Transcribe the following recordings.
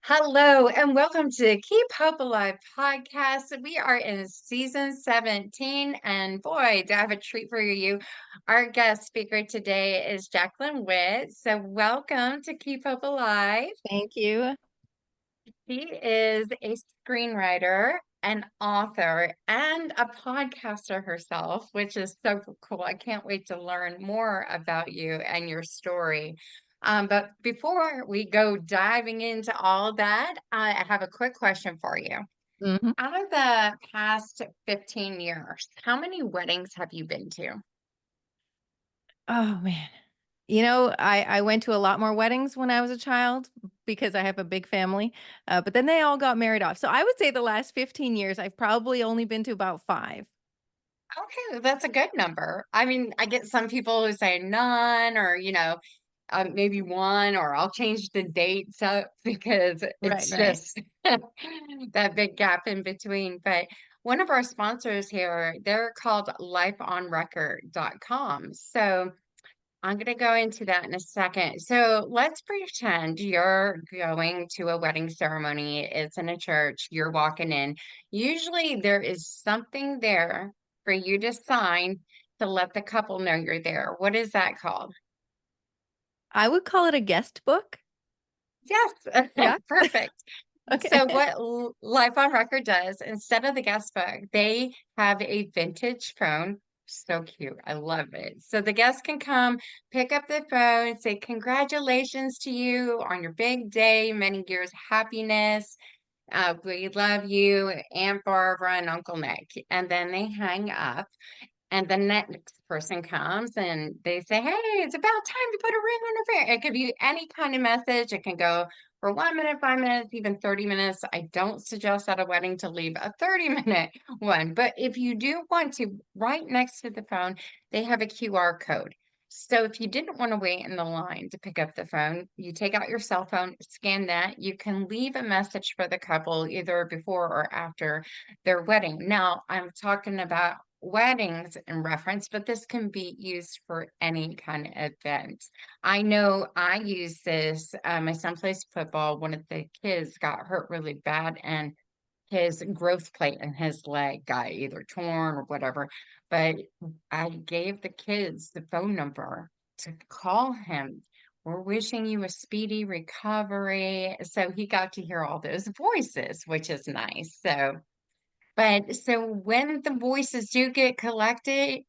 Hello and welcome to Keep Hope Alive podcast. We are in season 17, and boy, do I have a treat for you. Our guest speaker today is Jaclyn Whitt. So, welcome to Keep Hope Alive. Thank you. She is a screenwriter, an author, and a podcaster herself, which is so cool. I can't wait to learn more about you and your story. But before we go diving into all that, I have a quick question for you. Mhm. Out of the past 15 years, how many weddings have you been to? Oh, man. I went to a lot more weddings when I was a child because I have a big family, but then they all got married off. So I would say the last 15 years, I've probably only been to about 5. Okay, that's a good number. I mean, I get some people who say none or, maybe one, or I'll change the dates up because Right, it's right. just that big gap in between. But one of our sponsors here, they're called lifeonrecord.com. So I'm going to go into that in a second. So let's pretend you're going to a wedding ceremony. It's in a church. You're walking in. Usually there is something there for you to sign to let the couple know you're there. What is that called? I would call it a guest book. Yes, Yeah. perfect. Okay. So what Life on Record does, instead of the guest book, they have a vintage phone. So cute. I love it. So the guest can come, pick up the phone, say congratulations to you on your big day, many years of happiness. We love you, Aunt Barbara and Uncle Nick. And then they hang up. And the next person comes and they say, "Hey, it's about time to put a ring on her finger." It could be any kind of message. It can go for 1 minute, 5 minutes, even 30 minutes. I don't suggest at a wedding to leave a 30-minute one. But if you do want to, right next to the phone, they have a QR code. So if you didn't want to wait in the line to pick up the phone, you take out your cell phone, scan that. You can leave a message for the couple either before or after their wedding. Now, I'm talking about weddings in reference, but this can be used for any kind of event. I know I use this. My son plays football. One of the kids got hurt really bad, and his growth plate in his leg got either torn or whatever. But I gave the kids the phone number to call him. We're wishing you a speedy recovery. So he got to hear all those voices, which is nice. So when the voices do get collected,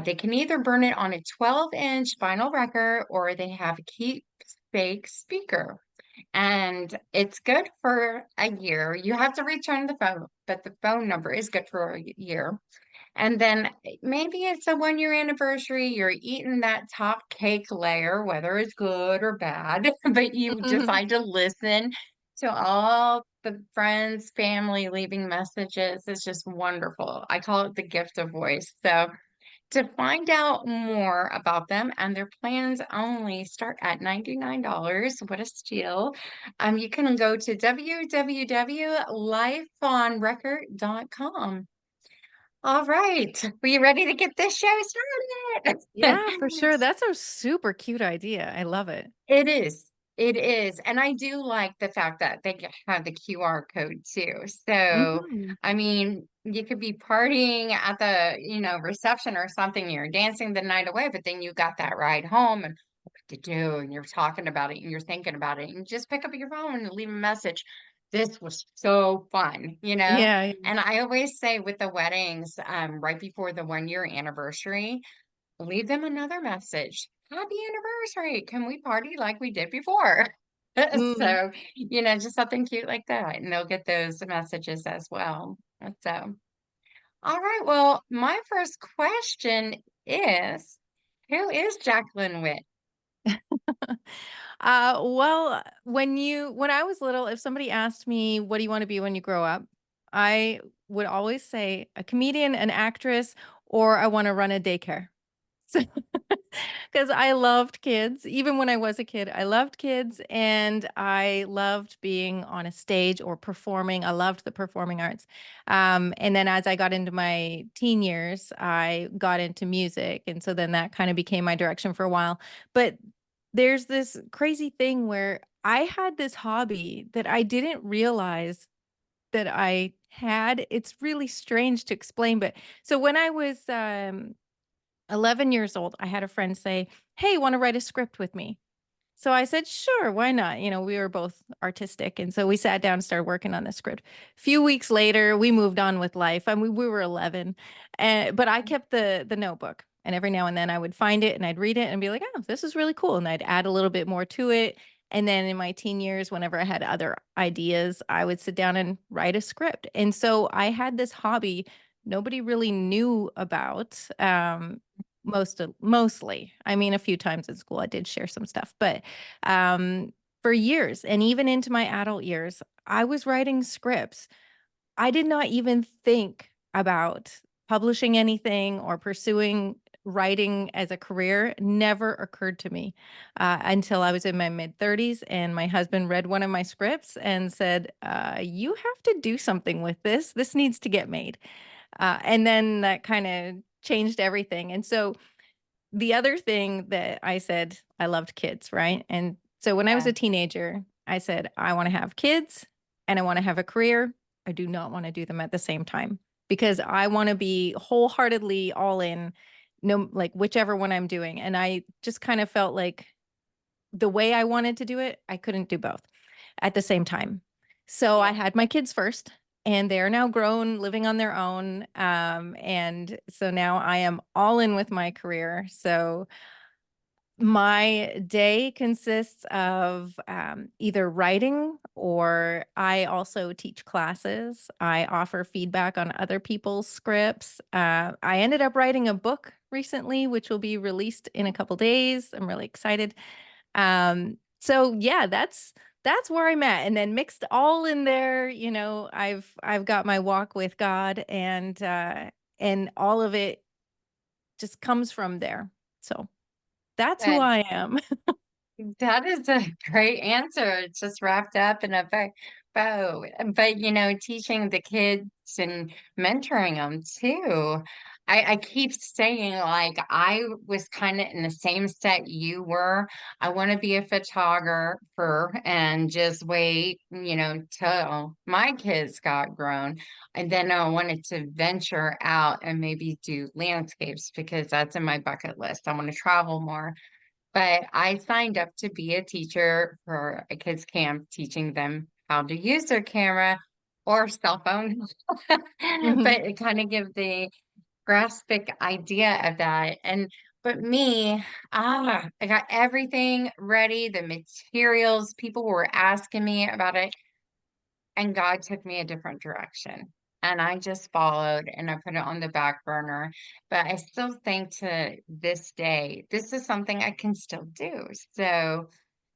they can either burn it on a 12-inch vinyl record or they have a keepsake speaker. And it's good for a year. You have to return the phone, but the phone number is good for a year. And then maybe it's a 1 year anniversary. You're eating that top cake layer, whether it's good or bad, but you decide to listen to all the friends, family leaving messages. It's just wonderful. I call it the gift of voice. So to find out more about them and their plans only start at $99. What a steal. You can go to www.lifeonrecord.com. All right. Are you ready to get this show started? Yeah, for sure. That's a super cute idea. I love it. It is. It is. And I do like the fact that they have the QR code too. So, Mhm. I mean, you could be partying at the, reception or something, you're dancing the night away, but then you got that ride home and what to do, and you're talking about it and you're thinking about it, and you just pick up your phone and leave a message. This was so fun. Yeah, yeah. And I always say with the weddings, right before the 1 year anniversary, leave them another message. Happy anniversary. Can we party like we did before? Mm. So, just something cute like that. And they'll get those messages as well. So, all right. Well, my first question is, who is Jaclyn Witt? When I was little, if somebody asked me, "What do you wanna be when you grow up?" I would always say a comedian, an actress, or I wanna run a daycare. So 'cause I loved kids. Even when I was a kid, I loved kids, and I loved being on a stage or performing. I loved the performing arts. And then as I got into my teen years, I got into music, and so then that kinda became my direction for a while. But there's this crazy thing where I had this hobby that I didn't realize that I had. It's really strange to explain, but so when I was 11 years old, I had a friend say, "Hey, want to write a script with me?" So I said, sure, why not? You know, we were both artistic. And so we sat down and started working on the script. A few weeks later, we moved on with life. I mean, we were 11, but I kept the notebook. And every now and then I would find it and I'd read it and be like, oh, this is really cool. And I'd add a little bit more to it. And then in my teen years, whenever I had other ideas, I would sit down and write a script. And so I had this hobby nobody really knew about. Mostly. I mean, a few times in school I did share some stuff, but um, for years and even into my adult years, I was writing scripts. I did not even think about publishing anything or pursuing writing as a career. Never occurred to me until I was in my mid 30s and my husband read one of my scripts and said, you have to do something with this. This needs to get made. And then that kind of changed everything. And so the other thing that I said, I loved kids, right? And so when I was Yeah. a teenager, I said, I want to have kids and I want to have a career. I do not want to do them at the same time because I want to be wholeheartedly all in, no, like whichever one I'm doing. And I just kind of felt like the way I wanted to do it, I couldn't do both at the same time. So I Yeah. had my kids first, and they're now grown, living on their own. And so now I am all in with my career. So my day consists of either writing or I also teach classes. I offer feedback on other people's scripts. I ended up writing a book recently, which will be released in a couple days. I'm really excited. So yeah, that's where I'm at. And then mixed all in there, you know, I've got my walk with God and all of it just comes from there. So that's who Good. I am. That is a great answer. It's just wrapped up in a bow. But teaching the kids and mentoring them too. I keep saying like I was kind of in the same set you were. I want to be a photographer and just wait, till my kids got grown. And then I wanted to venture out and maybe do landscapes because that's in my bucket list. I want to travel more. But I signed up to be a teacher for a kids camp, teaching them how to use their camera or cell phone, Mhm. but it kind of give the graphic idea of that. But me, I got everything ready, the materials. People were asking me about it, and God took me a different direction. And I just followed and I put it on the back burner. But I still think to this day, this is something I can still do. So,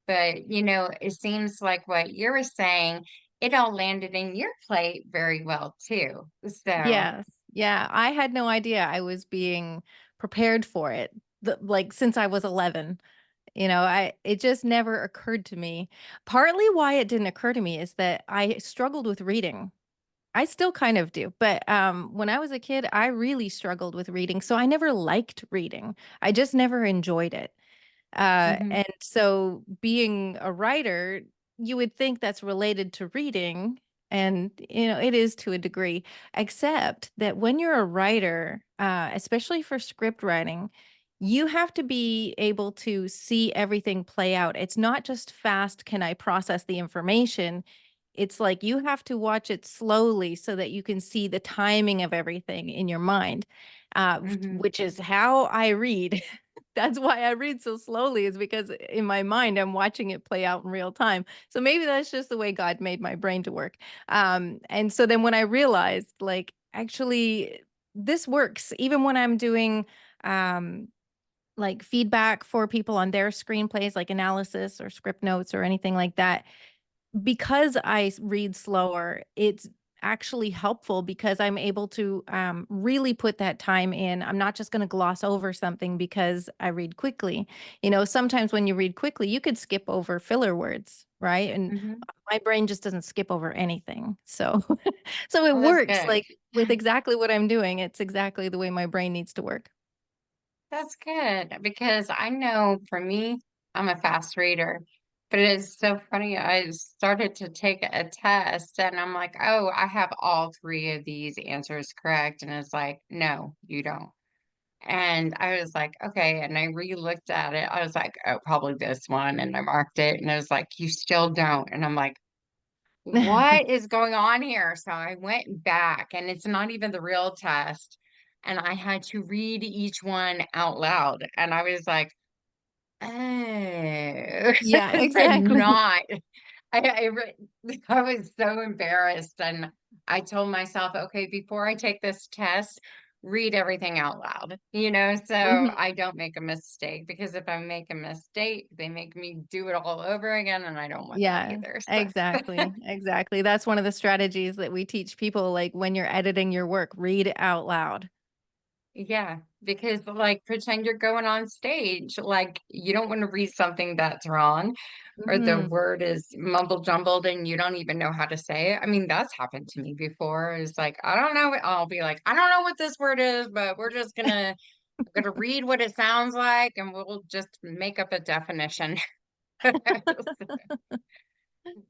but it seems like what you were saying, it all landed in your plate very well too. So, Yes. Yeah. I had no idea I was being prepared for it. Like since I was 11, you know, it just never occurred to me. Partly why it didn't occur to me is that I struggled with reading. I still kind of do, but when I was a kid, I really struggled with reading, so I never liked reading. I just never enjoyed it. mhm, And so being a writer, you would think that's related to reading. And, you know, it is to a degree, except that when you're a writer, especially for script writing, you have to be able to see everything play out. It's not just fast, can I process the information? It's like you have to watch it slowly so that you can see the timing of everything in your mind, mhm. which is how I read. That's why I read so slowly is because in my mind I'm watching it play out in real time. So maybe that's just the way God made my brain to work. And so then when I realized like actually this works even when I'm doing um like feedback for people on their screenplays like analysis or script notes or anything like that, because I read slower, it's actually helpful because I'm able to really put that time in. I'm not just going to gloss over something because I read quickly. You know, sometimes when you read quickly, you could skip over filler words, right? And Mhm. my brain just doesn't skip over anything. So, so it Well, that's works good. like with exactly what I'm doing. It's exactly the way my brain needs to work. That's good because I know for me. I'm a fast reader. But it is so funny. I started to take a test and I'm like, oh, I have all three of these answers correct. And it's like, no, you don't. And I was like, okay. And I re-looked at it. I was like, oh, probably this one. And I marked it. And I was like, you still don't. And I'm like, what is going on here? So I went back, and it's not even the real test. And I had to read each one out loud. And I was like, oh, Yeah, it's exactly. not. I was so embarrassed. And I told myself, okay, before I take this test, read everything out loud, so Mhm. I don't make a mistake. Because if I make a mistake, they make me do it all over again. And I don't want that Yeah, either. So. exactly, exactly. That's one of the strategies that we teach people, like, when you're editing your work, read it out loud. Yeah, because like pretend you're going on stage. Like you don't want to read something that's wrong or the Mhm. word is mumble jumbled and you don't even know how to say it. I mean, that's happened to me before. It's like, I don't know. I'll be like, I don't know what this word is, but we're gonna read what it sounds like and we'll just make up a definition.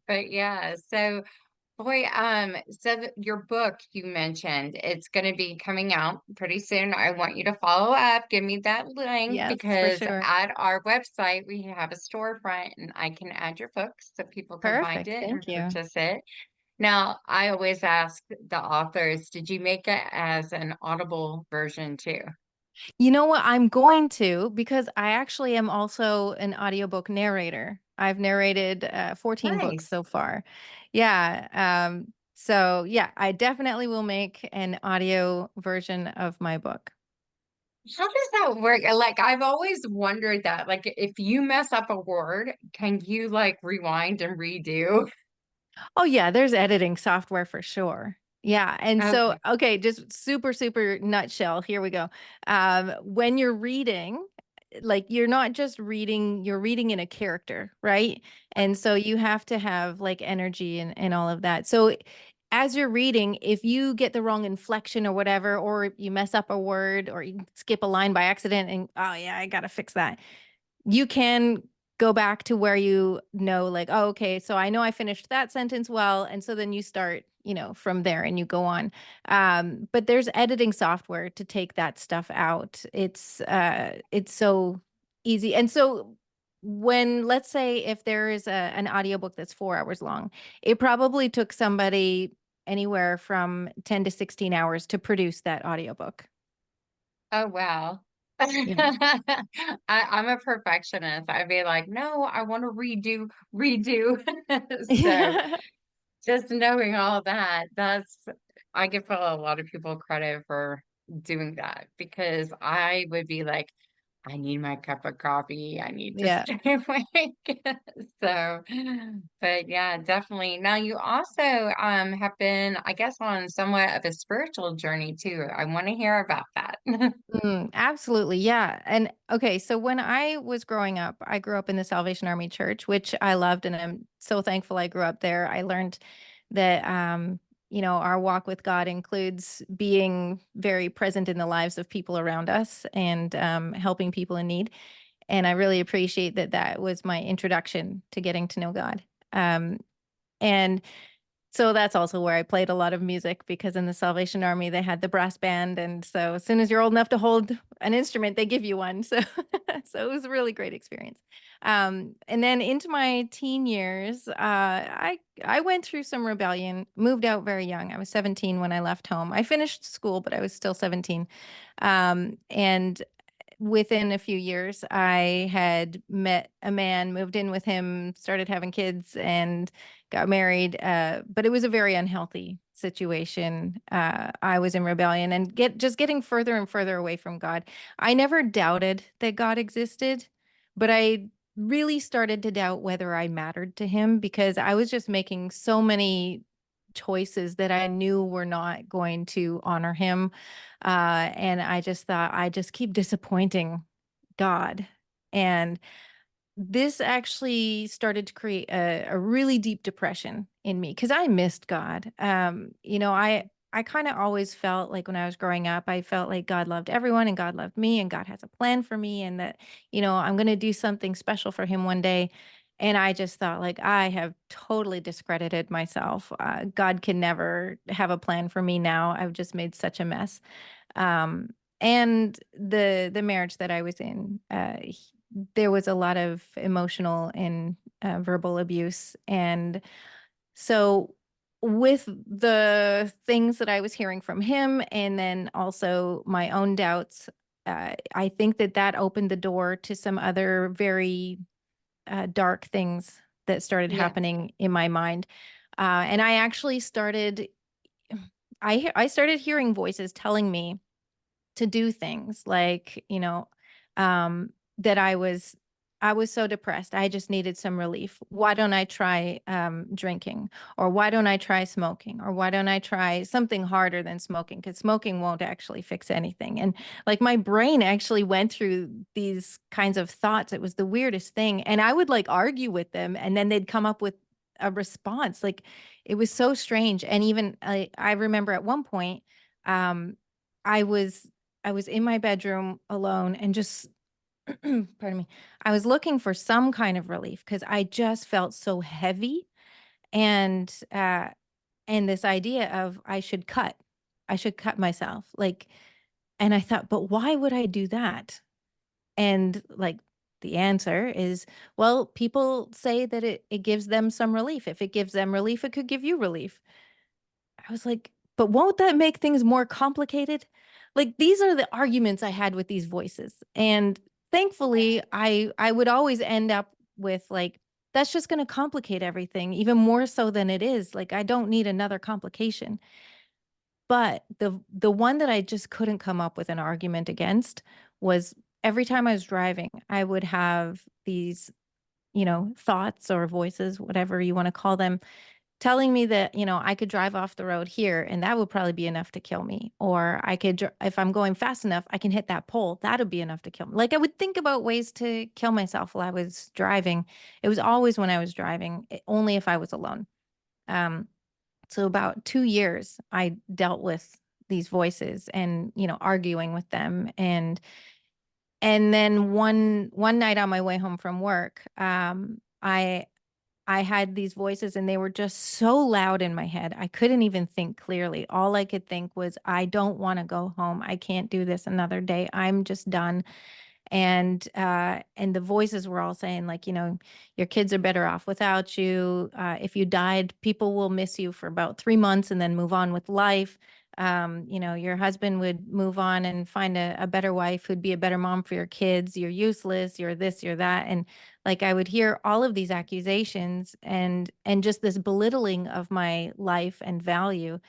But yeah, so boy, so your book you mentioned, it's going to be coming out pretty soon. I want you to follow up, give me that link Yes, for because sure. at our website we have a storefront and I can add your book so people can find Perfect, it and thank you. purchase it. Now, I always ask the authors, did you make it as an Audible version too? You know what? I'm going to, because I actually am also an audiobook narrator. I've narrated 14 books Nice. so far. Yeah. So yeah, I definitely will make an audio version of my book. How does that work? Like, I've always wondered that. Like, if you mess up a word, can you like rewind and redo? Oh yeah, there's editing software for sure. Yeah. And so, Okay. okay, just super, super nutshell. Here we go. When you're reading, like, you're not just reading, you're reading in a character, right? And so you have to have like energy and all of that. So as you're reading, if you get the wrong inflection or whatever, or you mess up a word or you skip a line by accident and, oh yeah, I gotta fix that, you can go back to where you know, like, oh, okay, so I know I finished that sentence well. And so then you start, from there and you go on. But there's editing software to take that stuff out. It's so easy. And so when, let's say, if there is an audiobook that's 4 hours long, it probably took somebody anywhere from 10 to 16 hours to produce that audiobook. Oh, wow. Yeah. I'm a perfectionist. I'd be like, no, I want to redo. So just knowing all that, I give a lot of people credit for doing that because I would be like, I need my cup of coffee. I need to Yeah. stay awake. So, but yeah, definitely. Now you also have been, I guess, on somewhat of a spiritual journey too. I want to hear about that. Absolutely. Yeah. And okay, so when I was growing up, I grew up in the Salvation Army Church, which I loved, and I'm so thankful I grew up there. I learned that our walk with God includes being very present in the lives of people around us and helping people in need. And I really appreciate that that was my introduction to getting to know God. And so that's also where I played a lot of music, because in the Salvation Army they had the brass band, and so as soon as you're old enough to hold an instrument, they give you one. So so it was a really great experience. And then into my teen years, I went through some rebellion. Moved out very young. I was 17 when I left home. I finished school, but I was still 17. And within a few years, I had met a man, moved in with him, started having kids, and got married. But it was a very unhealthy situation. I was in rebellion and just getting further and further away from God. I never doubted that God existed, but I really started to doubt whether I mattered to him, because I was just making so many choices that I knew were not going to honor him. And I just thought, I just keep disappointing God. And this actually started to create a really deep depression in me, because I missed God. I kind of always felt like when I was growing up, I felt like God loved everyone and God loved me and God has a plan for me and that, I'm going to do something special for him one day. And I just thought like I have totally discredited myself. God can never have a plan for me now. I've just made such a mess. Um, and the marriage that I was in, there was a lot of emotional and verbal abuse. And so, with the things that I was hearing from him, and then also my own doubts, I think that that opened the door to some other very dark things that started Yeah. happening in my mind. And I actually started, I started hearing voices telling me to do things like, that I was so depressed. I just needed some relief. Why don't I try drinking? Or why don't I try smoking? Or why don't I try something harder than smoking? Because smoking won't actually fix anything. And like my brain actually went through these kinds of thoughts. It was the weirdest thing. And I would like argue with them and then they'd come up with a response. Like it was so strange. And even I remember at one point, um, I was I was in my bedroom alone and just pardon me. I was looking for some kind of relief because I just felt so heavy and this idea of I should cut myself. Like and I thought, but why would I do that? And like the answer is, well, people say that it gives them some relief. If it gives them relief, it could give you relief. I was like, but won't that make things more complicated? Like these are the arguments I had with these voices. And thankfully, I would always end up with like that's just going to complicate everything even more so than it is. Like I don't need another complication. But the one that I just couldn't come up with an argument against was every time I was driving, I would have these, thoughts or voices, whatever you want to call them, telling me that, I could drive off the road here and that would probably be enough to kill me. Or I could, if I'm going fast enough, I can hit that pole. That'd be enough to kill me. Like I would think about ways to kill myself while I was driving. It was always when I was driving, only if I was alone. Um, so about 2 years, I dealt with these voices and, arguing with them. And then one night on my way home from work, I had these voices and they were just so loud in my head. I couldn't even think clearly. All I could think was, I don't want to go home. I can't do this another day. I'm just done. And the voices were all saying like, your kids are better off without you. If you died, people will miss you for about 3 months and then move on with life. Your husband would move on and find a better wife who'd be a better mom for your kids. You're useless. You're this, you're that. And like I would hear all of these accusations and just this belittling of my life and value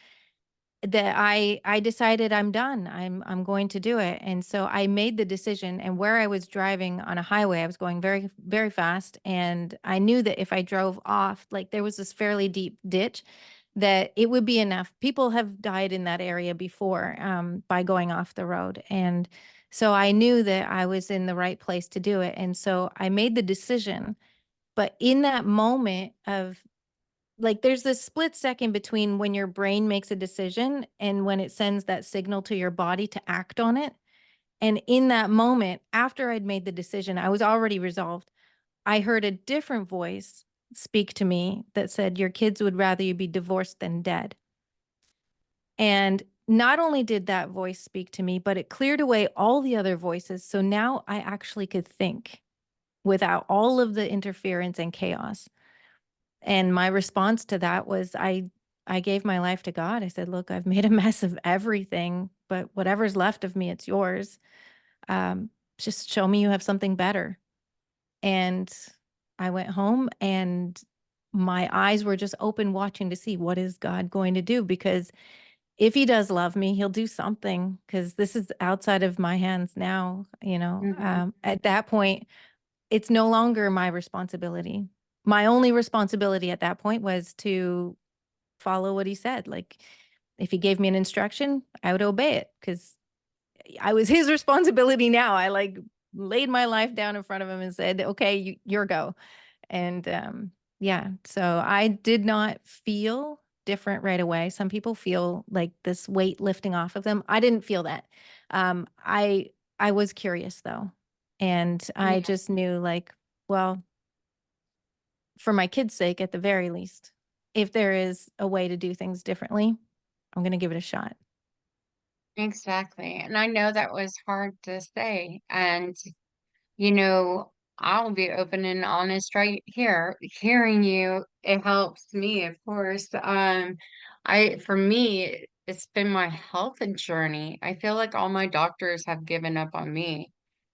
that I decided I'm done. I'm going to do it. And so I made the decision, and where I was driving on a highway, I was going very, very fast. And I knew that if I drove off, like there was this fairly deep ditch, that it would be enough. People have died in that area before by going off the road. And so I knew that I was in the right place to do it. And so I made the decision. But in that moment of like there's this split second between when your brain makes a decision and when it sends that signal to your body to act on it. And in that moment, after I'd made the decision, I was already resolved. I heard a different voice speak to me that said, your kids would rather you be divorced than dead. And not only did that voice speak to me, but it cleared away all the other voices. So now I actually could think without all of the interference and chaos. And my response to that was I gave my life to God. I said, look, I've made a mess of everything, but whatever's left of me, it's yours. Just show me you have something better. And I went home and my eyes were just open watching to see what is God going to do, because if he does love me, he'll do something, because this is outside of my hands now, Hmm. at that point, it's no longer my responsibility. My only responsibility at that point was to follow what he said. Like if he gave me an instruction, I would obey it because I was his responsibility now. I like laid my life down in front of him and said, okay, your go. And yeah, so I did not feel different right away. Some people feel like this weight lifting off of them. I didn't feel that. Um, I I was curious though, and I Yeah, just knew like, well, for my kids' sake, at the very least, if there is a way to do things differently, I'm going to give it a shot. exactly. And I know that was hard to say. And, you know, I'll be open and honest right here. Hearing you, it helps me, of course. For me, it's been my health journey. I feel like all my doctors have given up on me.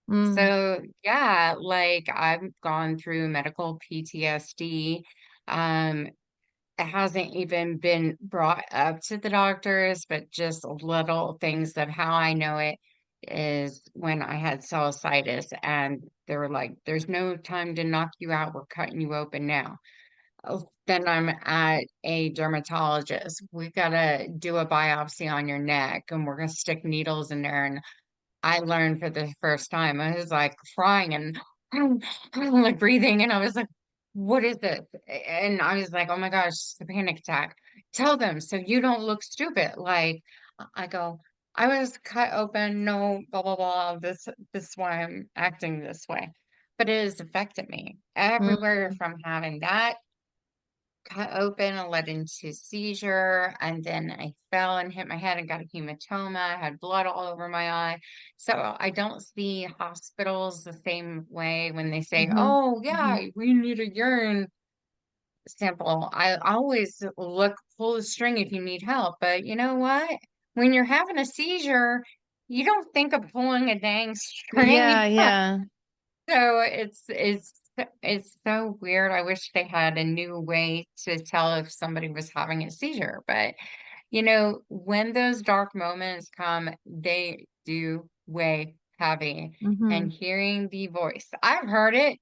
Mm, So, yeah, like I've gone through medical PTSD. Um, it hasn't even been brought up to the doctors, but just little things of how I know it is when I had cellulitis and they were like, there's no time to knock you out. We're cutting you open now. Oh, then I'm at a dermatologist. We gotta do a biopsy on your neck and we're gonna stick needles in there. And I learned for the first time. I was like crying and like breathing, and I was like, "What is this?" And I was like, "Oh my gosh, it's a panic attack." Tell them so you don't look stupid. Like I go, I was cut open. No, blah blah blah. This is why I'm acting this way, but it has affected me mm, everywhere from having that cut open and led into seizure. And then I fell and hit my head and got a hematoma. I had blood all over my eye. So I don't see hospitals the same way when they say, mhm, oh, yeah, mhm. we need a urine sample. I always look pull the string if you need help. But you know what? When you're having a seizure, you don't think of pulling a dang Yeah, string. yeah. So it's so weird. I wish they had a new way to tell if somebody was having a seizure. But you know, when those dark moments come, they do weigh heavy. And Mhm, hearing the voice, I've heard it.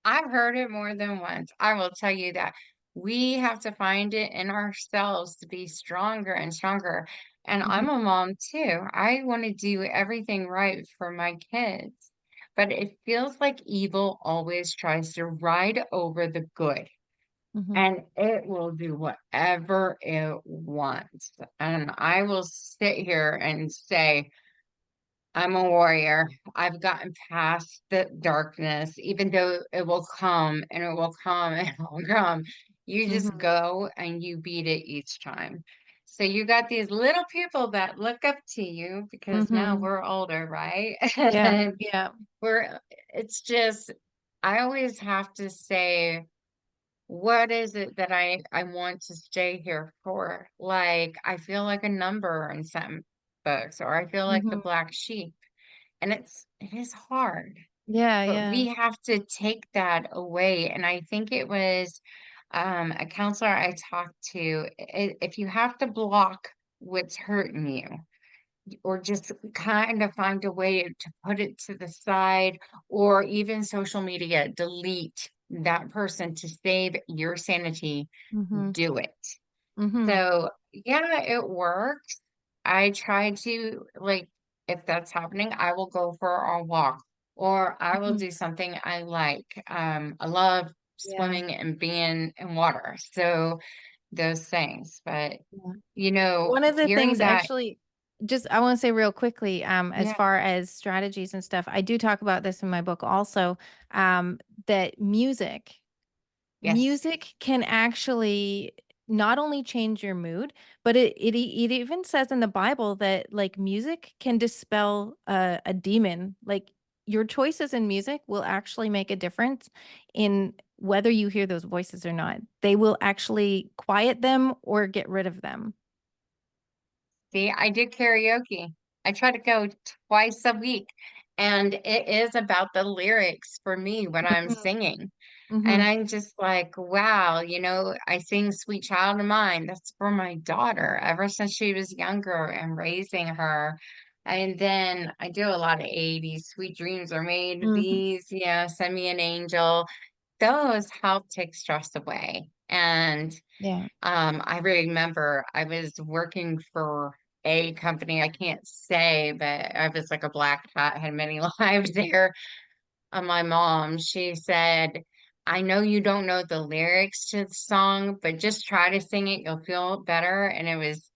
I've heard it more than once. I will tell you that we have to find it in ourselves to be stronger and stronger. And I'm mhm, a mom too. I want to do everything right for my kids. But it feels like evil always tries to ride over the good mhm, and it will do whatever it wants. And I will sit here and say, I'm a warrior. I've gotten past the darkness, even though it will come and it will come and it will come. You just mhm, go and you beat it each time. So you got these little people that look up to you because now mhm. we're older, right? Yeah, And yeah. it's just, I always have to say, what is it that I want to stay here for? Like, I feel like a number in some books, or I feel like the Mhm. black sheep. And it is hard, Yeah, but yeah. we have to take that away. And I think it was a counselor I talked to. If you have to block what's hurting you, or just kind of find a way to put it to the side, or even social media, delete that person to save your sanity, Mhm, do it. mhm, So, yeah, it works. I try to, like, if that's happening, I will go for a walk or I will mhm. do something I like. I love Yeah, swimming and being in water. So, those things. But, yeah. you know, One of the hearing things that, actually, just I want to say real quickly, as yeah, far as strategies and stuff, I do talk about this in my book also, that yes. music can actually not only change your mood, but it even says in the Bible that like music can dispel a demon. Like your choices in music will actually make a difference in whether you hear those voices or not. They will actually quiet them or get rid of them. See, I do karaoke. I try to go twice a week, and it is about the lyrics for me when I'm Mhm, singing. And mhm, I'm just like, wow, you know, I sing Sweet Child of Mine. That's for my daughter ever since she was younger and raising her. And then I do a lot of 80s. Sweet Dreams Are Made of mhm. These, yeah, Send Me an Angel. Those help take stress away. And Yeah. I remember I was working for a company I can't say, but I was like a black hat, had many lives there. My mom, she said, I know you don't know the lyrics to the song, but just try to sing it. You'll feel better. And it was,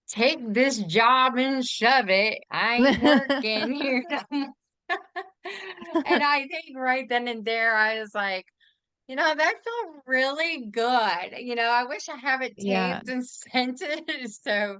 take this job and shove it. I ain't working here no more. And I think right then and there, I was like, that felt really good. I wish I have it Yeah. taped and sent it. So,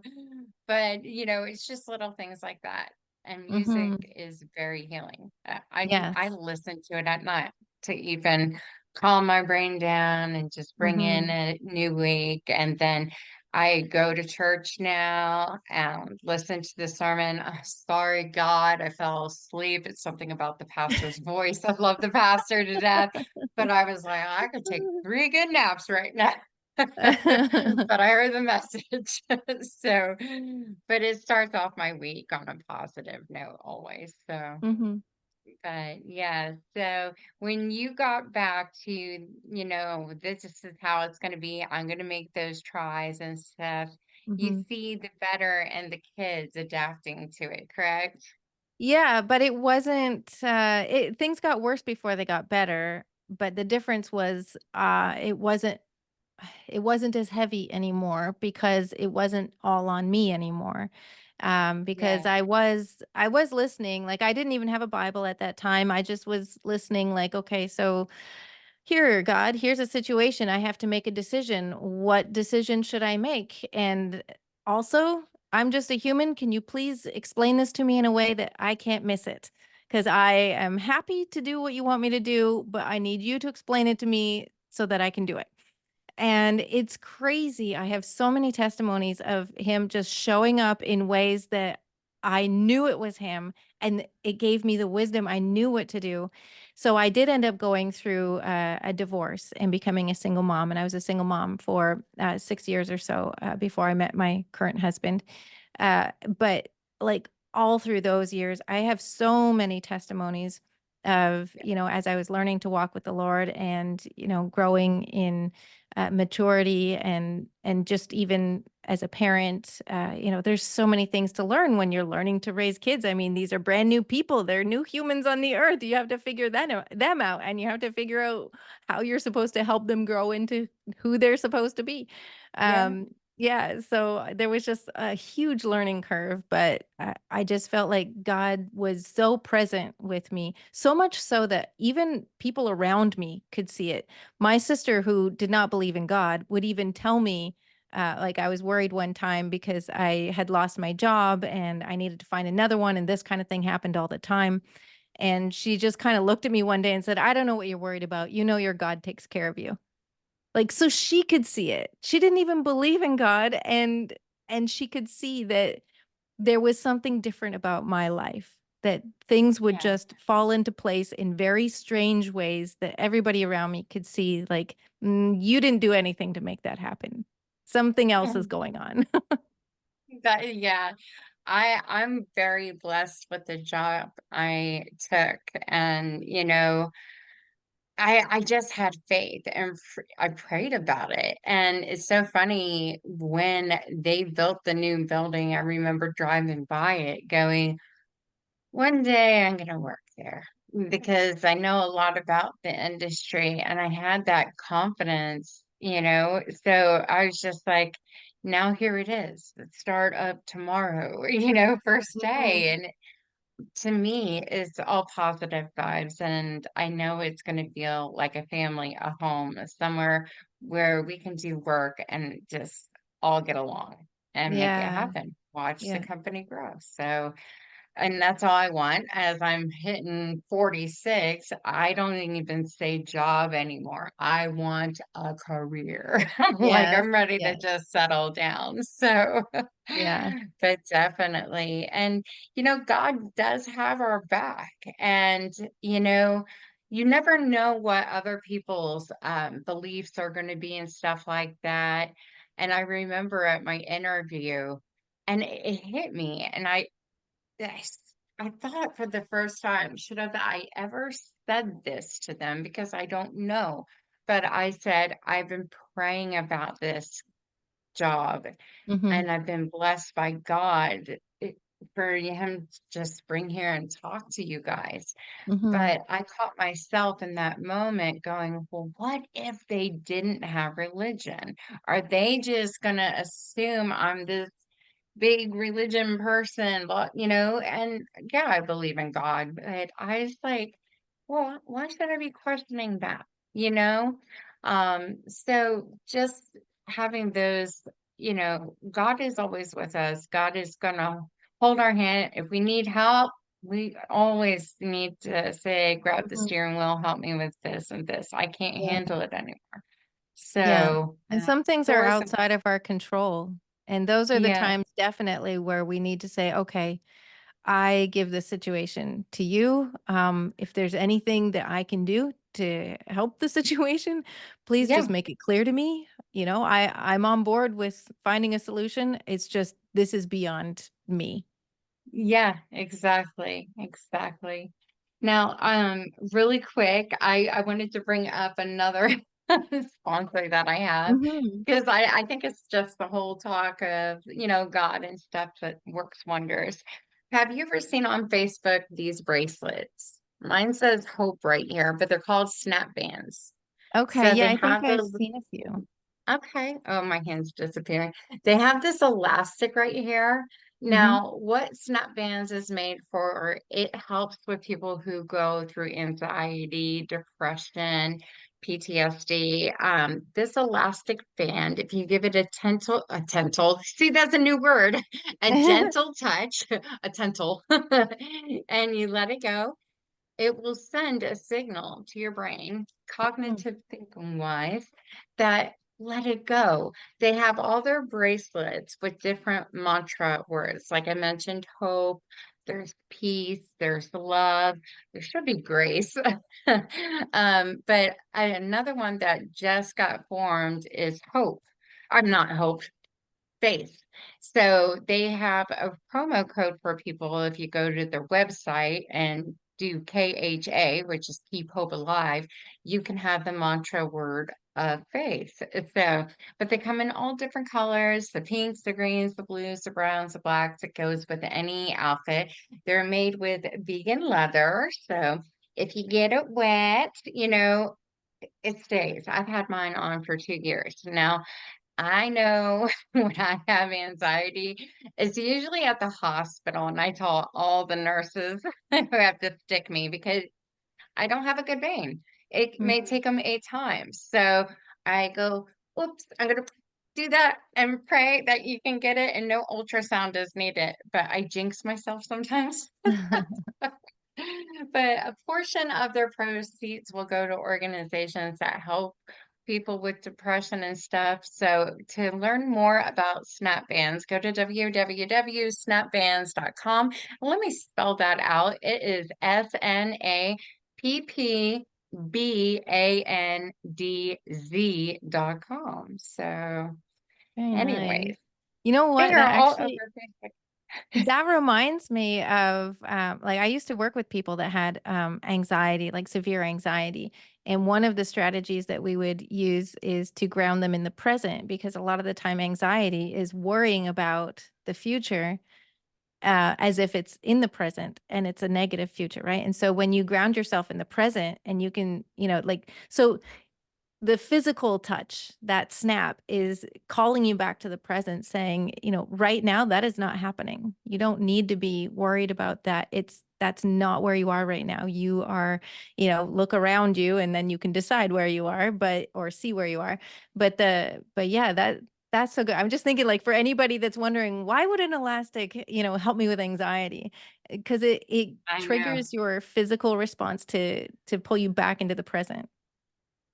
but it's just little things like that. And music Mhm. is very healing. I Yes. listen to it at night to even calm my brain down and just bring in Mhm. a new week. And then I go to church now and listen to the sermon. Sorry, God, I fell asleep. It's something about the pastor's voice. I love the pastor to death. But I was like, I could take 3 good naps right now. But I heard the message. So, but it starts off my week on a positive note always. So, Mhm. but yeah, so when you got back to, this is how it's going to be, I'm going to make those tries and stuff. You Mhm. see the better and the kids adapting to it, correct? Yeah, but it wasn't, things got worse before they got better, but the difference was, it wasn't as heavy anymore because it wasn't all on me anymore. Because Yeah. I was listening, like, I didn't even have a Bible at that time. I just was listening like, okay, so here, God, here's a situation. I have to make a decision. What decision should I make? And also, I'm just a human. Can you please explain this to me in a way that I can't miss it? Because I am happy to do what you want me to do, but I need you to explain it to me so that I can do it. And it's crazy. I have so many testimonies of him just showing up in ways that I knew it was him, and it gave me the wisdom. I knew what to do. So I did end up going through a divorce and becoming a single mom. And I was a single mom for 6 years or so before I met my current husband. But like all through those years, I have so many testimonies of, as I was learning to walk with the Lord and, growing in maturity and just even as a parent, there's so many things to learn when you're learning to raise kids. I mean, these are brand new people. They're new humans on the earth. You have to figure them out, and you have to figure out how you're supposed to help them grow into who they're supposed to be. Yeah. Yeah, so there was just a huge learning curve, but I just felt like God was so present with me, so much so that even people around me could see it. My sister, who did not believe in God, would even tell me, like, I was worried one time because I had lost my job and I needed to find another one, and this kind of thing happened all the time. And she just kind of looked at me one day and said, I don't know what you're worried about. You know, your God takes care of you. Like, so she could see it. She didn't even believe in God, and she could see that there was something different about my life, that things would Yeah. just fall into place in very strange ways that everybody around me could see, like, you didn't do anything to make that happen. Something else is going on. Yeah. I'm very blessed with the job I took, and I just had faith and I prayed about it. And it's so funny when they built the new building, I remember driving by it going, one day I'm going to work there because I know a lot about the industry and I had that confidence. So I was just like, now here it is. Let's start up tomorrow, first day. Mhm. And to me, it's all positive vibes, and I know it's going to feel like a family, a home, somewhere where we can do work and just all get along and make it Yeah. happen. Watch the Yeah. company grow. So, and that's all I want. As I'm hitting 46, I don't even say job anymore. I want a career. Like Yes. I'm ready to Yes. just settle down. So, Yeah. but definitely. And, God does have our back. And, you never know what other people's beliefs are going to be and stuff like that. And I remember at my interview, and it hit me, and Yes. I thought for the first time, should have I ever said this to them? Because I don't know. But I said, I've been praying about this job Mhm. and I've been blessed by God for him to just bring here and talk to you guys. Hmm. But I caught myself in that moment going, well, what if they didn't have religion? Are they just going to assume I'm this big religion person? And yeah, I believe in God, but I was like, well, why should I be questioning that? You know? So just having those, God is always with us. God is going to hold our hand. If we need help, we always need to say, grab the Hmm. steering wheel, help me with this and this. I can't Yeah. handle it anymore. Yeah. So, And some things are doors, outside of our control. And those are the yeah, times definitely where we need to say, okay, I give this situation to you. If there's anything that I can do to help the situation, please yeah. just make it clear to me. I'm on board with finding a solution. It's just this is beyond me. Yeah, exactly. Exactly. Now, really quick, I wanted to bring up another sponsor that I have Hmm. because I think it's just the whole talk of, God and stuff that works wonders. Have you ever seen on Facebook these bracelets? Mine says Hope right here, but they're called snap bands. Okay. So Yeah, they I think have I've a seen a few. Okay. Oh, my hand's disappearing. They have this elastic right here. Hmm. Now, what snap bands is made for, it helps with people who go through anxiety, depression, PTSD. This elastic band, if you give it see, that's a new word, a gentle touch, a tental, and you let it go, it will send a signal to your brain, cognitive thinking wise, that let it go. They have all their bracelets with different mantra words. Like I mentioned, hope, there's peace, there's love, there should be grace. But another one that just got formed is hope. I'm not hope, faith. So they have a promo code for people if you go to their website and do KHA, which is Keep Hope Alive, you can have the mantra word of faith. So, but they come in all different colors, the pinks, the greens, the blues, the browns, the blacks. It goes with any outfit. They're made with vegan leather. So if you get it wet, it stays. I've had mine on for 2 years. Now, I know when I have anxiety, it's usually at the hospital, and I tell all the nurses who have to stick me because I don't have a good vein. It may Mhm. take them 8 times. So I go, oops, I'm going to do that and pray that you can get it, and no ultrasound is needed. But I jinx myself sometimes. But a portion of their proceeds will go to organizations that help people with depression and stuff. So to learn more about snap bands, go to www.snapbands.com. Let me spell that out. It is SNAPPBANDZ.com. So Very nice. anyways, You know they what? are That all actually over Facebook. that reminds me of like I used to work with people that had anxiety, like severe anxiety. And one of the strategies that we would use is to ground them in the present because a lot of the time anxiety is worrying about the future as if it's in the present and it's a negative future, right? And so when you ground yourself in the present and you can, like, so the physical touch, that snap is calling you back to the present, saying, right now that is not happening. You don't need to be worried about that. That's not where you are right now. You are, look around you and then you can decide where you are, or see where you are. But yeah, that's so good. I'm just thinking like for anybody that's wondering, why would an elastic, help me with anxiety? Because it I know. triggers your physical response to pull you back into the present.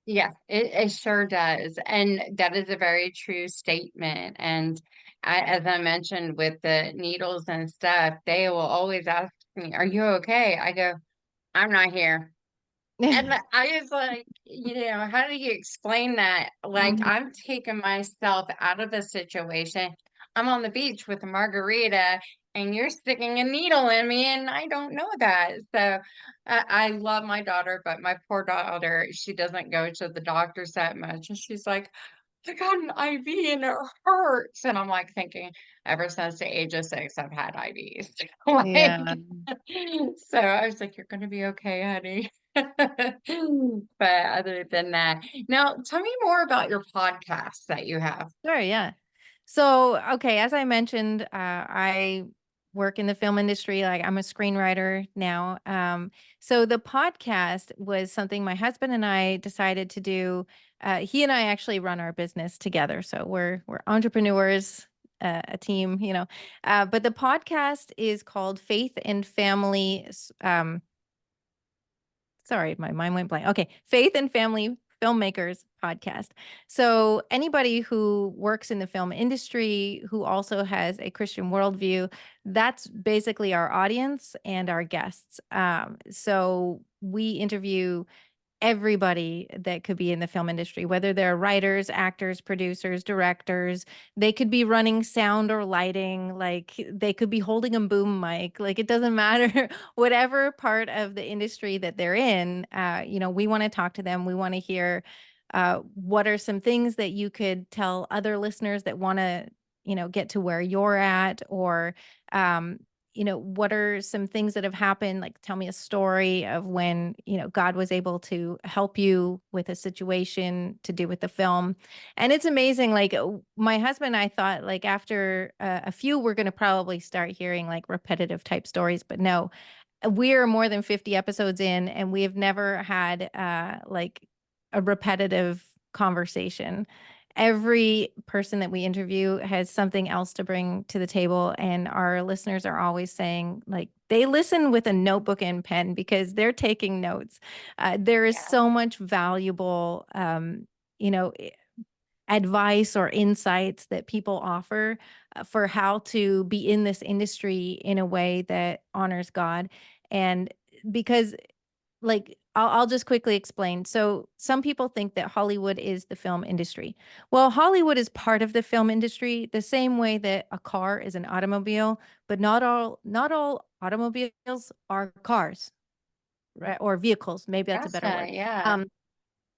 Yeah, it sure does. And that is a very true statement. And as I mentioned with the needles and stuff, they will always ask me, are you okay? I go, I'm not here. And I was like, how do you explain that? Like, Mhm. I'm taking myself out of a situation. I'm on the beach with a margarita, and you're sticking a needle in me, and I don't know that. So I love my daughter, but my poor daughter, she doesn't go to the doctors that much. And she's like, I got an IV and it hurts. And I'm like thinking, ever since the age of 6, I've had IVs. Yeah. Like, so I was like, you're going to be okay, honey. But other than that, now tell me more about your podcast that you have. Sure, yeah. So, okay, as I mentioned, I work in the film industry. Like I'm a screenwriter now. So the podcast was something my husband and I decided to do. He and I actually run our business together, so we're entrepreneurs, a team, you know. But the podcast is called Faith and Family. Sorry, my mind went blank. Okay, Faith and Family Filmmakers podcast. So, anybody who works in the film industry who also has a Christian worldview, that's basically our audience and our guests. So, we interview everybody that could be in the film industry, whether they're writers, actors, producers, directors. They could be running sound or lighting, like they could be holding a boom mic. Like it doesn't matter, whatever part of the industry that they're in. We want to talk to them. We want to hear what are some things that you could tell other listeners that want to, get to where you're at, or um, what are some things that have happened? Like, tell me a story of when, God was able to help you with a situation to do with the film. And it's amazing. Like, my husband and I thought, like, after a few, we're going to probably start hearing like repetitive type stories, but no, we are more than 50 episodes in, and we have never had like a repetitive conversation. Every person that we interview has something else to bring to the table, and our listeners are always saying like they listen with a notebook and pen because they're taking notes. There is Yeah. so much valuable, you know, advice or insights that people offer for how to be in this industry in a way that honors God. And because, like, I'll just quickly explain. So, some people think that Hollywood is the film industry. Well, Hollywood is part of the film industry, the same way that a car is an automobile, but not all automobiles are cars, right? Or vehicles. Maybe that's a better Gotcha. word. Yeah. Um,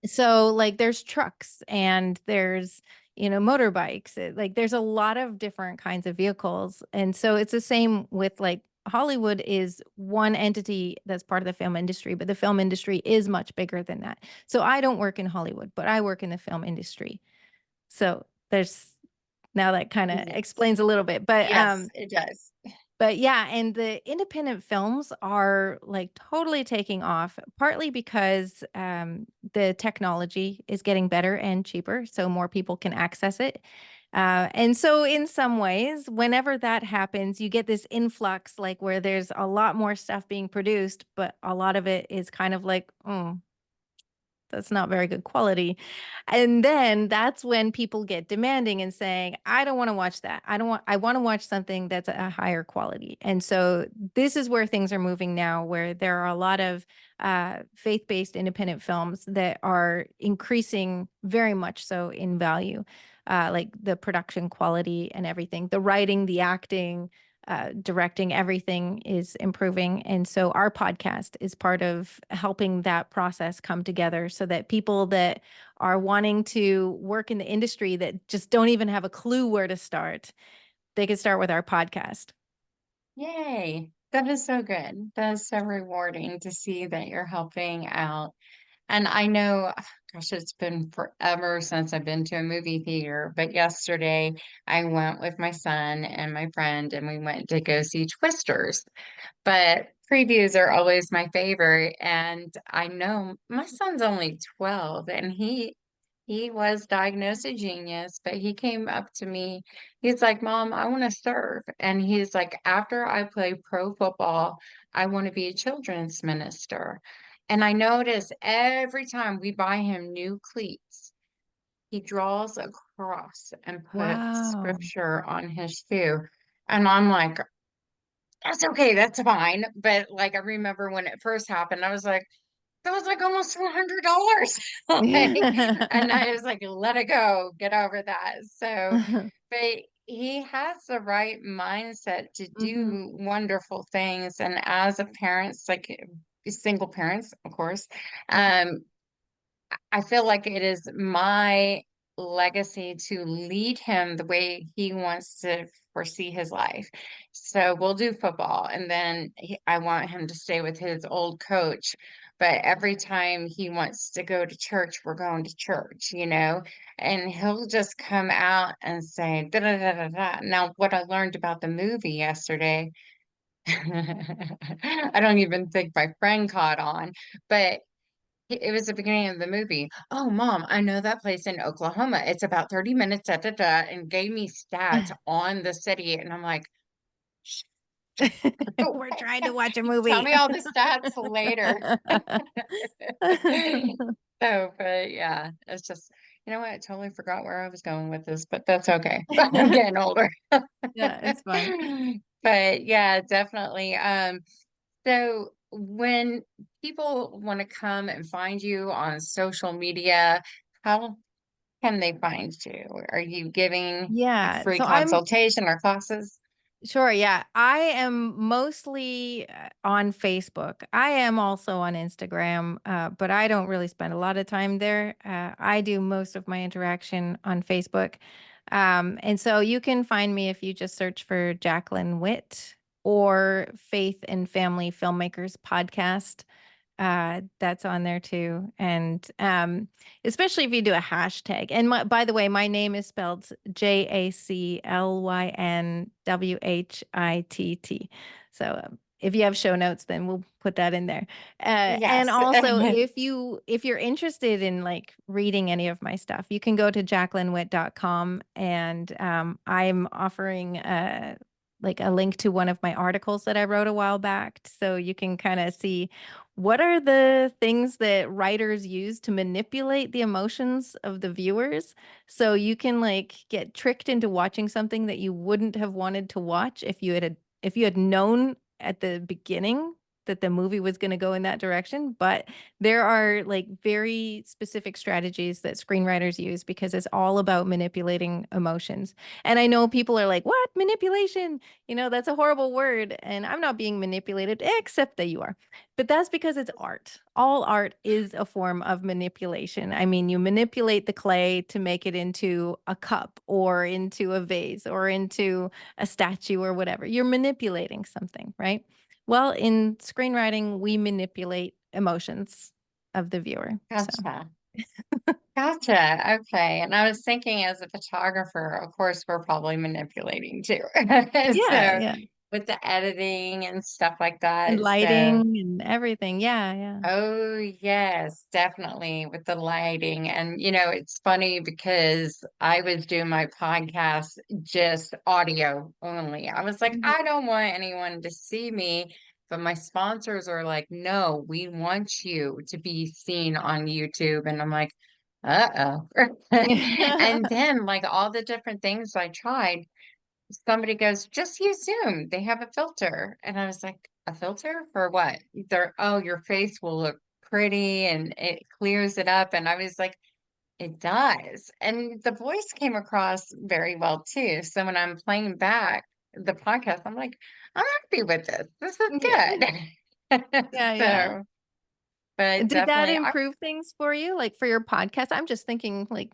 so like there's trucks and there's, motorbikes. Like there's a lot of different kinds of vehicles. And so it's the same with like Hollywood is one entity that's part of the film industry, but the film industry is much bigger than that. So I don't work in Hollywood, but I work in the film industry. So there's now that kind of Yes. explains a little bit. Yes, it does. But yeah, and the independent films are like totally taking off, partly because the technology is getting better and cheaper, so more people can access it. And so, in some ways, whenever that happens, you get this influx, like where there's a lot more stuff being produced, but a lot of it is kind of like, oh, that's not very good quality. And then that's when people get demanding and saying, I don't want to watch that. I want to watch something that's a higher quality. And so this is where things are moving now, where there are a lot of faith-based independent films that are increasing very much so in value, like the production quality and everything, the writing, the acting, directing, everything is improving. And so our podcast is part of helping that process come together so that people that are wanting to work in the industry that just don't even have a clue where to start, they can start with our podcast. Yay. That is so good. That is so rewarding to see that you're helping out. And I know, gosh, it's been forever since I've been to a movie theater, but yesterday I went with my son and my friend, and we went to go see Twisters. But previews are always my favorite. And I know my son's only 12, and he was diagnosed a genius, but he came up to me. He's like, Mom, I want to serve. And he's like, after I play pro football, I want to be a children's minister. And I notice every time we buy him new cleats, he draws a cross and puts Wow. scripture on his shoe. And I'm like, that's okay, that's fine. But like I remember when it first happened, I was like, that was like almost $400. Like, and I was like, let it go, get over that. So, but he has the right mindset to Hmm. do wonderful things. And as a parents, like single parents, of course, um, I feel like it is my legacy to lead him the way he wants to foresee his life. So we'll do football, and then I want him to stay with his old coach. But every time he wants to go to church, we're going to church, and he'll just come out and say, da da da da da. Now, what I learned about the movie yesterday, I don't even think my friend caught on, but it was the beginning of the movie. Oh, mom, I know that place in Oklahoma. It's about 30 minutes, da, da, da, and gave me stats on the city. And I'm like, "Shh, We're trying to watch a tell movie. me all the stats later." So, but yeah, it's just, you know what? I totally forgot where I was going with this, but that's okay. I'm getting older. Yeah, it's fine. But yeah, definitely. So when people want to come and find you on social media, how can they find you? Are you giving a Yeah. free So I'm consultation or classes? sure. Yeah. I am mostly on Facebook. I am also on Instagram, but I don't really spend a lot of time there. I do most of my interaction on Facebook. And so you can find me if you just search for Jaclyn Whitt or Faith and Family Filmmakers podcast. That's on there too. And especially if you do a hashtag. And by the way, my name is spelled Jaclynwhitt. So if you have show notes, then we'll put that in there. And Yes. also, if you're interested in like reading any of my stuff, you can go to jaclynwhitt.com, and I'm offering like a link to one of my articles that I wrote a while back, so you can kind of see what are the things that writers use to manipulate the emotions of the viewers, so you can like get tricked into watching something that you wouldn't have wanted to watch if you had known at the beginning that the movie was going to go in that direction. But there are like very specific strategies that screenwriters use because it's all about manipulating emotions. And I know people are like, "What? Manipulation? That's a horrible word." And I'm not being manipulated, except that you are. But that's because it's art. All art is a form of manipulation. I mean, you manipulate the clay to make it into a cup or into a vase or into a statue or whatever. You're manipulating something, right? Well, in screenwriting, we manipulate emotions of the viewer. So, Gotcha. Gotcha. Okay. And I was thinking, as a photographer, of course, we're probably manipulating too. yeah, So yeah. with the editing and stuff like And that. lighting So and everything. Yeah, yeah. oh, yes, definitely with the lighting. And, it's funny because I was doing my podcast just audio only. I was like, Mhm. I don't want anyone to see me. But my sponsors are like, no, we want you to be seen on YouTube. And I'm like, uh-oh. And then, like, all the different things I tried, somebody goes, just use Zoom. They have a filter. And I was like, a filter for what? Oh, your face will look pretty and it clears it up. And I was like, it does. And the voice came across very well too. So when I'm playing back the podcast, I'm like, I'm happy with this. This is Yeah. good. Yeah, yeah. So, but Did that definitely, improve things for you, like for your podcast? I'm just thinking, like,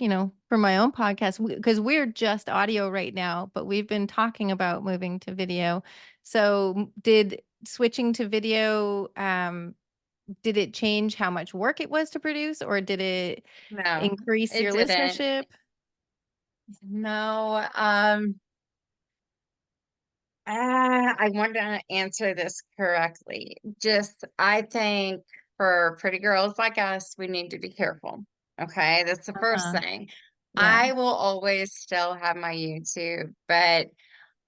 for my own podcast, because we're just audio right now, but we've been talking about moving to video. So, did switching to video, did it change how much work it was to produce, or did it no, increase it your didn't. listenership? No, I want to answer this correctly. Just, I think for pretty girls like us, we need to be careful. Okay, that's the first Uh, thing. yeah. I will always still have my YouTube, but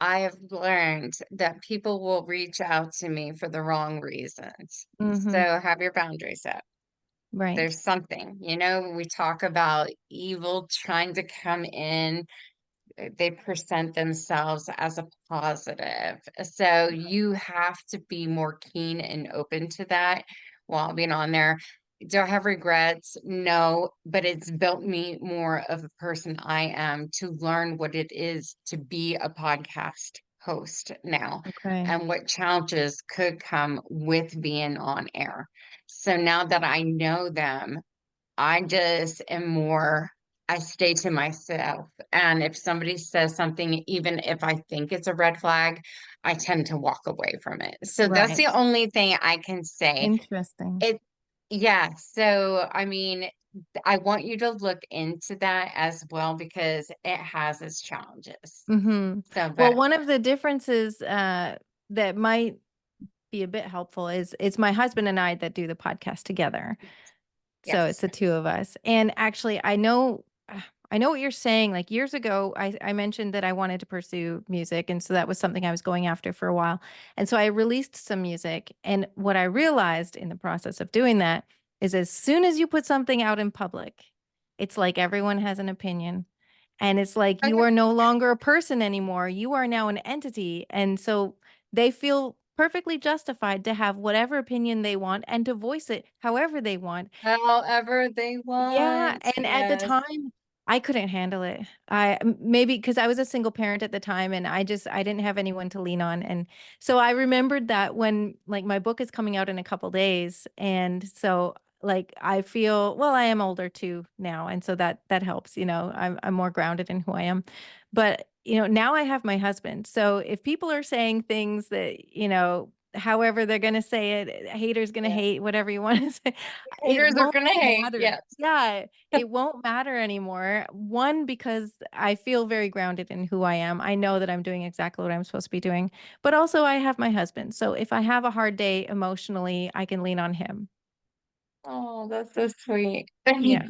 I have learned that people will reach out to me for the wrong reasons. So Mm-hmm. have your boundaries up. Right. There's something, we talk about evil trying to come in, they present themselves as a positive. So you have to be more keen and open to that while being on there. Do I have regrets? No, but it's built me more of a person I am to learn what it is to be a podcast host now Okay. and what challenges could come with being on air. So now that I know them, I just am more I stay to myself. And if somebody says something, even if I think it's a red flag, I tend to walk away from it. So that's Right. the only thing I can say. Interesting. It, yeah. So, I mean, I want you to look into that as well because it has its challenges. Hmm. So, Well, but one of the differences that might be a bit helpful is it's my husband and I that do the podcast together. So it's yes. the two of us. And actually, I know what you're saying. Like years ago, I mentioned that I wanted to pursue music. And so that was something I was going after for a while. And so I released some music. And what I realized in the process of doing that is as soon as you put something out in public, it's like everyone has an opinion. And it's like you Okay. are no longer a person anymore. You are now an entity. And so they feel perfectly justified to have whatever opinion they want and to voice it however they want. However they Yeah, want. and at the Yes. time, I couldn't handle it. Maybe because I was a single parent at the time and I didn't have anyone to lean on. And so I remembered that when like my book is coming out in a couple days. And so like I feel, well, I am older too now. And so that helps, I'm more grounded in who I am. But, now I have my husband. So if people are saying things that, however they're going to say it, haters going to Yeah. hate, whatever you want to say, it Haters are won't gonna hate. matter. Yes. Yeah, it won't matter anymore. One, because I feel very grounded in who I am. I know that I'm doing exactly what I'm supposed to be doing. But also, I have my husband. So if I have a hard day emotionally, I can lean on him. Oh, that's so sweet. Yeah.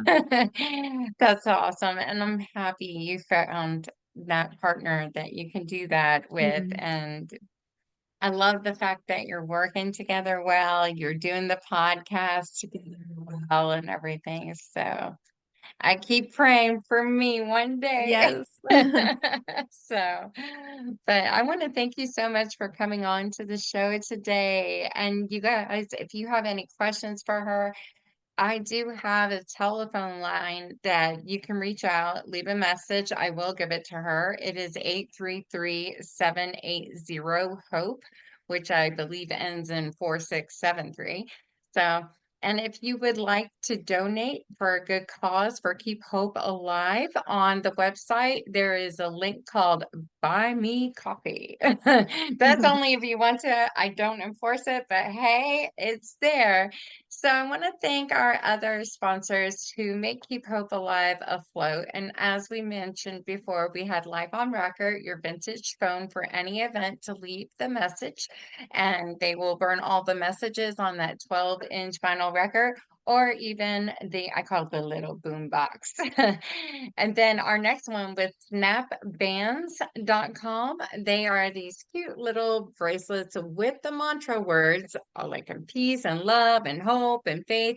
That's awesome. And I'm happy you found that partner that you can do that with. Mhm. And I love the fact that you're working together well, you're doing the podcast together well and everything. So I keep praying for me one day. Yes. So, but I want to thank you so much for coming on to the show today. And you guys, if you have any questions for her, I do have a telephone line that you can reach out, leave a message. I will give it to her. It is 833-780-HOPE, which I believe ends in 4673. So, and if you would like to donate for a good cause for Keep Hope Alive on the website, there is a link called Buy Me Coffee. That's only if you want to. I don't enforce it, but hey, it's there. So I want to thank our other sponsors who make Keep Hope Alive afloat. And as we mentioned before, we had Life on Record, your vintage phone for any event to leave the message. And they will burn all the messages on that 12-inch vinyl record or even I call it the little boom box. And then our next one with snapbands.com. They are these cute little bracelets with the mantra words like peace and love and hope and faith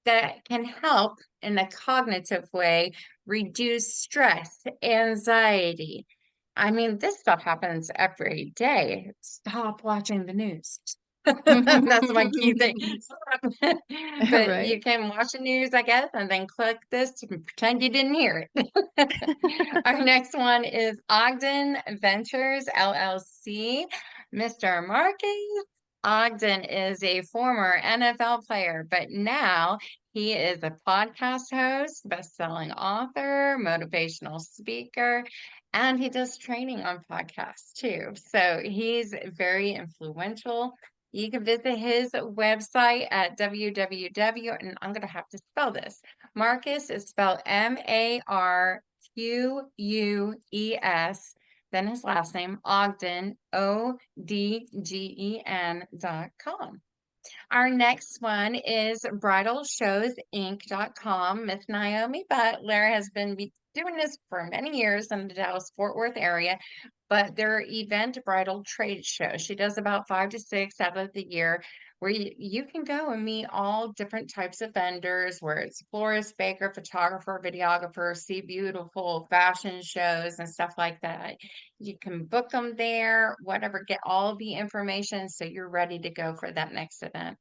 that can help in a cognitive way reduce stress, anxiety. I mean, this stuff happens every day. Stop watching the news. That's my key thing. But Right. you can watch the news, I guess, and then click this and pretend you didn't hear it. Our next one is Ogden Ventures LLC. Mr. Marcus Ogden is a former NFL player, but now he is a podcast host, best-selling author, motivational speaker, and he does training on podcasts too. So he's very influential. You can visit his website at www, and I'm going to have to spell this. Marcus is spelled Marqueus, then his last name, Ogden, ODGEN.com. Our next one is bridalshowsinc.com. Miss Naomi Butler has been doing this for many years in the Dallas Fort Worth area, but their event bridal trade show. She does about 5 to 6 out of the year where you can go and meet all different types of vendors, where it's florist, baker, photographer, videographer, see beautiful fashion shows and stuff like that. You can book them there, whatever, get all the information so you're ready to go for that next event.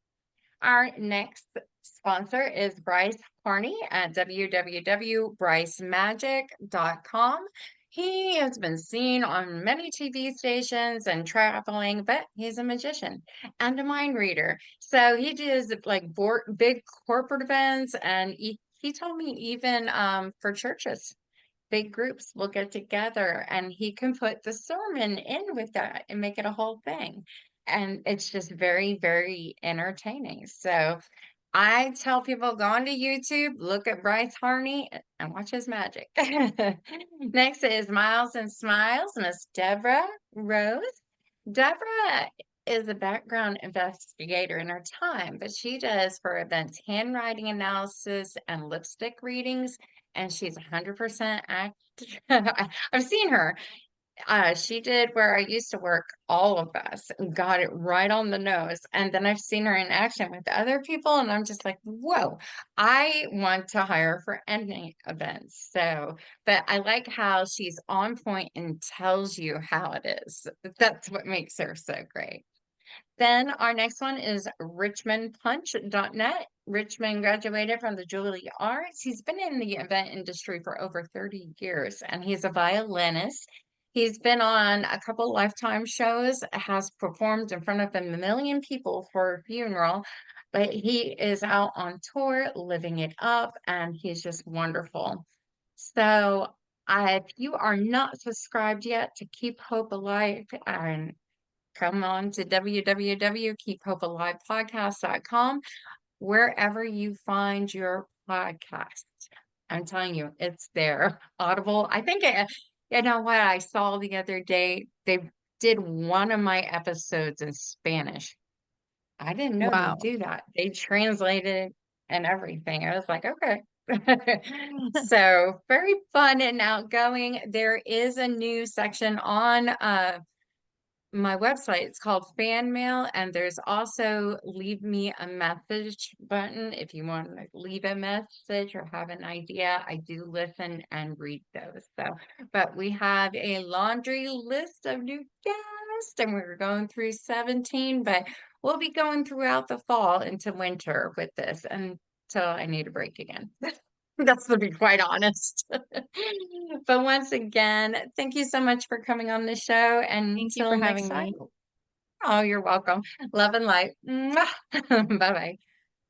Our next sponsor is Bryce Carney at www.brycemagic.com. He has been seen on many TV stations and traveling, but he's a magician and a mind reader. So he does like big corporate events and he he told me even for churches, big groups will get together and he can put the sermon in with that and make it a whole thing. And it's just very, very entertaining. So I tell people go onto YouTube, look at Bryce Harney, and watch his magic. Next is Miles and Smiles, Miss Deborah Rose. Deborah is a background investigator in her time, but she does for events handwriting analysis and lipstick readings, and she's 100% act. I've seen her. She did where I used to work, All of Us, and got it right on the nose. And then I've seen her in action with other people, and I'm just like, whoa, I want to hire for any events. So, but I like how she's on point and tells you how it is. That's what makes her so great. Then our next one is richmondpunch.net. Richmond graduated from the Juilliard Arts. He's been in the event industry for over 30 years, and he's a violinist. He's been on a couple Lifetime shows, has performed in front of a million people for a funeral, but he is out on tour, living it up, and he's just wonderful. So, if you are not subscribed yet to Keep Hope Alive, and come on to www.keephopealivepodcast.com, wherever you find your podcast. I'm telling you, it's there. Audible. I think you know what I saw the other day? They did one of my episodes in Spanish. I didn't know they Wow. do that. They translated and everything. I was like, okay. So very fun and outgoing. There is a new section on my website. It's called Fan Mail, and there's also leave me a message button if you want to leave a message or have an idea. I do listen and read those. So, but we have a laundry list of new guests, and we're going through 17, but we'll be going throughout the fall into winter with this until I need a break again. That's to be quite honest. But once again, thank you so much for coming on the show. And Thank you until for next having time. me. Oh, you're welcome. Love and light. Bye bye.